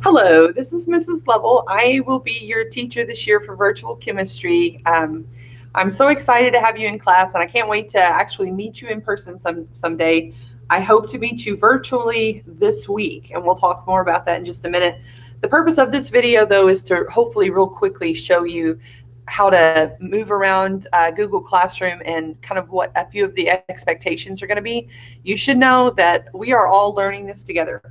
Hello, this is Mrs. Lovell. I will be your teacher this year for virtual chemistry. I'm so excited to have you in class, and I can't wait to actually meet you in person someday. I hope to meet you virtually this week, and we'll talk more about that in just a minute. The purpose of this video, though, is to hopefully real quickly show you how to move around Google Classroom and kind of what a few of the expectations are going to be. You should know that we are all learning this together.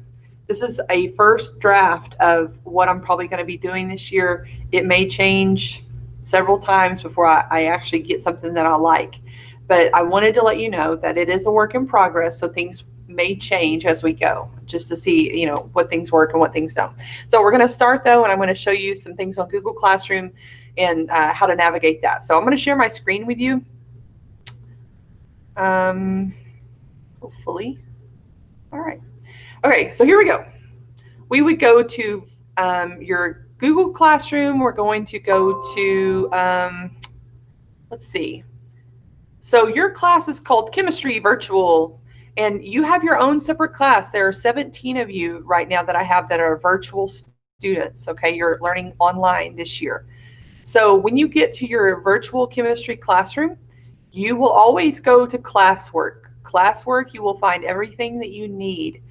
This is a first draft of what I'm probably going to be doing this year. It may change several times before I actually get something that I like. But I wanted to let you know that it is a work in progress, so things may change as we go, just to see, what things work and what things don't. So we're going to start, though, and I'm going to show you some things on Google Classroom and how to navigate that. So I'm going to share my screen with you. Hopefully. All right. Okay, so here we go. We would go to your Google Classroom. We're going to go to, let's see. So your class is called Chemistry Virtual, and you have your own separate class. There are 17 of you right now that I have that are virtual students, okay? You're learning online this year. So when you get to your virtual chemistry classroom, you will always go to classwork. Classwork, you will find everything that you need.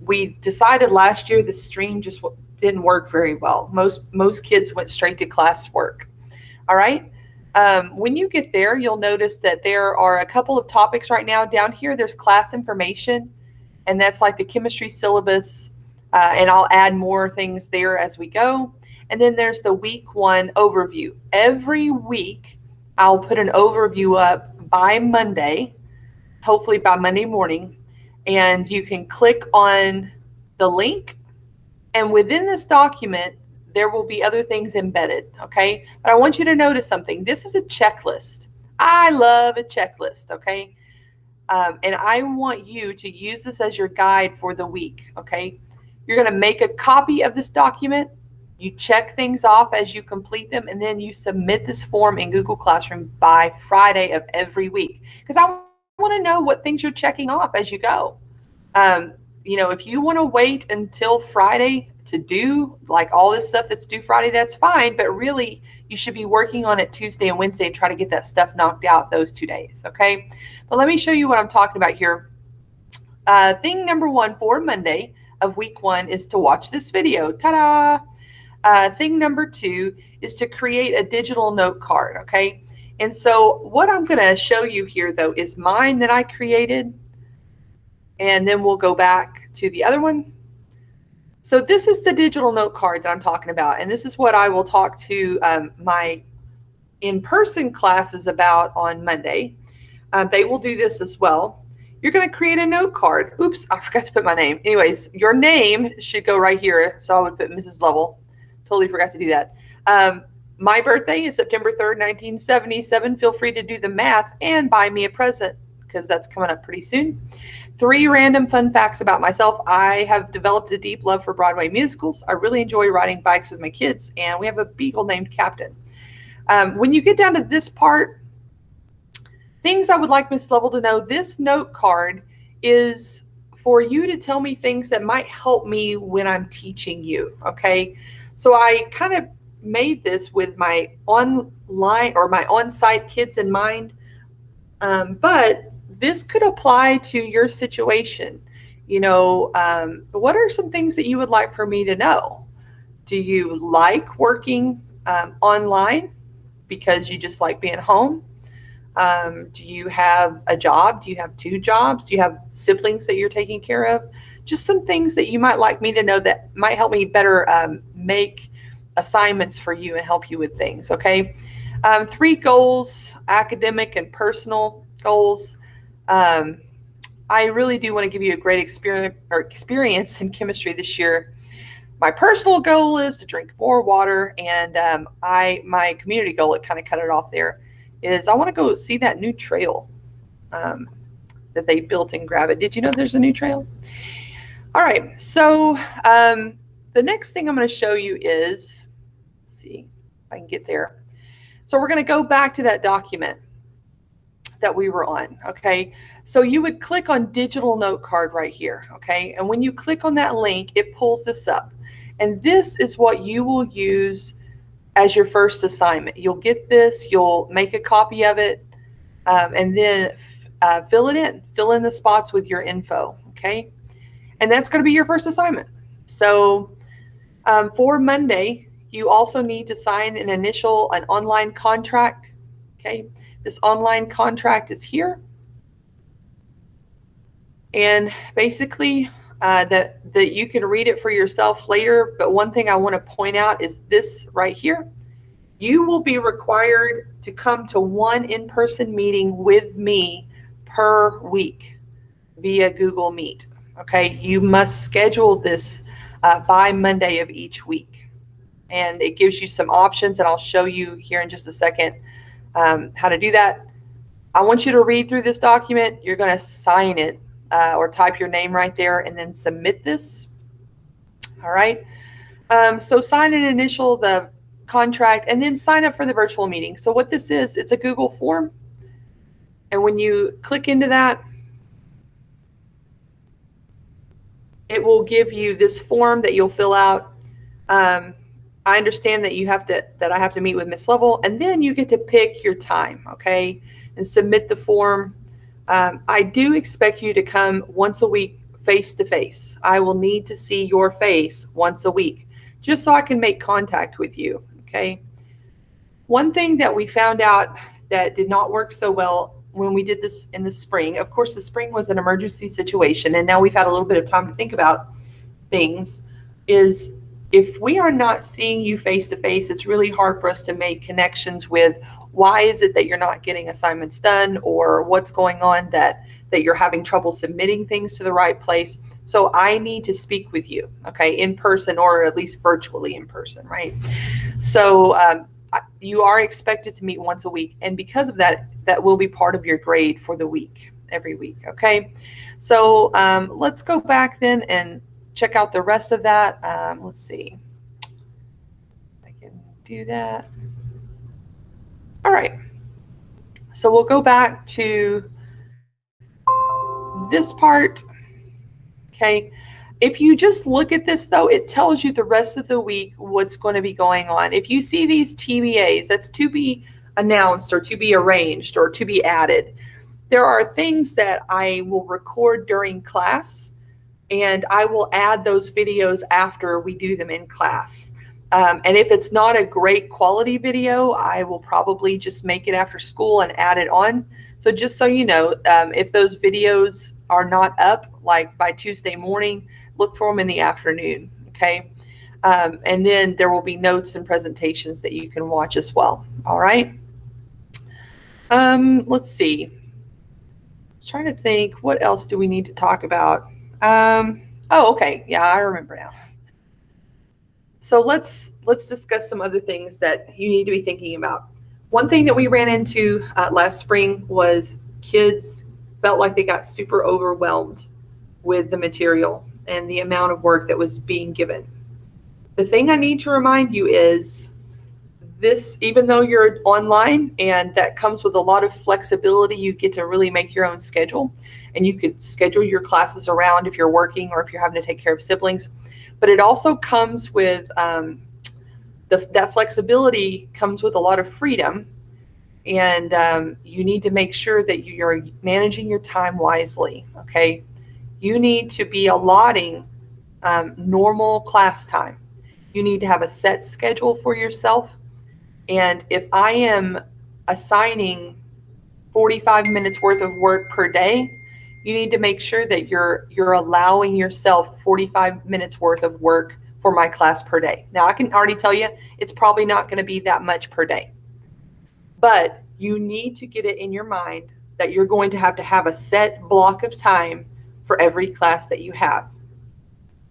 We decided last year the stream just didn't work very well. Most kids went straight to classwork. All right. When you get there, you'll notice that there are a couple of topics right now. Down here, there's class information, and that's like the chemistry syllabus, and I'll add more things there as we go. And then there's the week 1 overview. Every week, I'll put an overview up by Monday, hopefully by Monday morning. And you can click on the link, and within this document, there will be other things embedded, okay? But I want you to notice something. This is a checklist. I love a checklist, okay? And I want you to use this as your guide for the week, okay? You're going to make a copy of this document. You check things off as you complete them, and then you submit this form in Google Classroom by Friday of every week, because I want to know what things you're checking off as you go. If you want to wait until Friday to do like all this stuff that's due Friday, that's fine. But really, you should be working on it Tuesday and Wednesday and try to get that stuff knocked out those 2 days. Okay. But let me show you what I'm talking about here. Thing number 1 for Monday of week 1 is to watch this video. Ta-da! Thing number 2 is to create a digital note card. Okay. And so what I'm going to show you here, though, is mine that I created. And then we'll go back to the other one. So this is the digital note card that I'm talking about. And this is what I will talk to my in-person classes about on Monday. They will do this as well. You're going to create a note card. Oops, I forgot to put my name. Anyways, your name should go right here. So I would put Mrs. Lovell. Totally forgot to do that. My birthday is September 3rd, 1977. Feel free to do the math and buy me a present, because that's coming up pretty soon. 3 random fun facts about myself. I have developed a deep love for Broadway musicals. I really enjoy riding bikes with my kids, and we have a beagle named Captain. When you get down to this part, things I would like Miss Lovell to know, this note card is for you to tell me things that might help me when I'm teaching you, okay? So I kind of made this with my online or my on-site kids in mind, but this could apply to your situation. What are some things that you would like for me to know? Do you like working online because you just like being home? Do you have a job? Do you have 2 jobs? Do you have siblings that you're taking care of? Just some things that you might like me to know that might help me better make assignments for you and help you with things, okay? 3 goals, academic and personal goals. I really do want to give you a great experience in chemistry this year. My personal goal is to drink more water, and my community goal, it kind of cut it off there, is I want to go see that new trail that they built in Gravit. Did you know there's a new trail? All right, so the next thing I'm going to show you is, let's see if I can get there. So we're going to go back to that document. that we were on. Okay, so you would click on digital note card right here. Okay, and when you click on that link, it pulls this up, and this is what you will use as your first assignment. You'll get this, you'll make a copy of it, and then fill it in. Fill in the spots with your info. Okay, and that's going to be your first assignment. So for Monday, you also need to sign an online contract. Okay, this online contract is here. And basically that you can read it for yourself later. But one thing I want to point out is this right here. You will be required to come to one in-person meeting with me per week via Google Meet. Okay, you must schedule this by Monday of each week. And it gives you some options, and I'll show you here in just a second how to do that. I want you to read through this document. You're going to sign it or type your name right there and then submit this. All right. So sign and initial the contract and then sign up for the virtual meeting. So what this is, it's a Google form. And when you click into that, it will give you this form that you'll fill out. I understand that I have to meet with Miss Lovell, and then you get to pick your time, okay, and submit the form. I do expect you to come once a week face to face. I will need to see your face once a week just so I can make contact with you, okay? One thing that we found out that did not work so well when we did this in the spring, of course, the spring was an emergency situation, and now we've had a little bit of time to think about things, is if we are not seeing you face to face, it's really hard for us to make connections with why is it that you're not getting assignments done, or what's going on that you're having trouble submitting things to the right place. So I need to speak with you, okay, in person or at least virtually in person, right? So you are expected to meet once a week. And because of that, that will be part of your grade for the week, every week, okay? So let's go back then and check out the rest of that. Let's see. I can do that. All right. So we'll go back to this part. Okay. If you just look at this, though, it tells you the rest of the week what's going to be going on. If you see these TBAs, that's to be announced or to be arranged or to be added. There are things that I will record during class, and I will add those videos after we do them in class. And if it's not a great quality video, I will probably just make it after school and add it on. So just so you know, if those videos are not up, like by Tuesday morning, look for them in the afternoon, okay? And then there will be notes and presentations that you can watch as well, all right? Let's see. I was trying to think, what else do we need to talk about? Oh, okay, yeah, I remember now. So let's discuss some other things that you need to be thinking about. One thing that we ran into last spring was kids felt like they got super overwhelmed with the material and the amount of work that was being given. The thing I need to remind you is this, even though you're online and that comes with a lot of flexibility, you get to really make your own schedule, and you could schedule your classes around if you're working or if you're having to take care of siblings. But it also comes with that flexibility comes with a lot of freedom, and you need to make sure that you're managing your time wisely, okay? You need to be allotting normal class time. You need to have a set schedule for yourself. And if I am assigning 45 minutes worth of work per day, you need to make sure that you're allowing yourself 45 minutes worth of work for my class per day. Now, I can already tell you it's probably not going to be that much per day. But you need to get it in your mind that you're going to have a set block of time for every class that you have.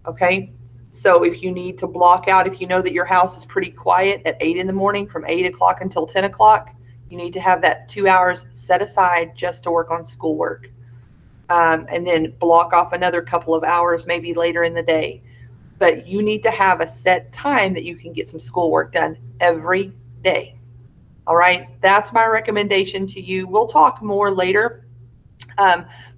Okay? So if you need to block out, if you know that your house is pretty quiet at 8 in the morning from 8 o'clock until 10 o'clock, you need to have that 2 hours set aside just to work on schoolwork. And then block off another couple of hours maybe later in the day. But you need to have a set time that you can get some schoolwork done every day. All right, that's my recommendation to you. We'll talk more later.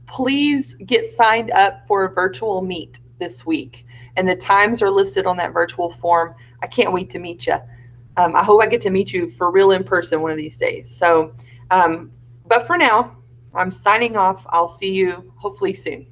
Please get signed up for a virtual meet this week, and the times are listed on that virtual form. I can't wait to meet you. I hope I get to meet you for real in person one of these days. So, but for now, I'm signing off. I'll see you hopefully soon.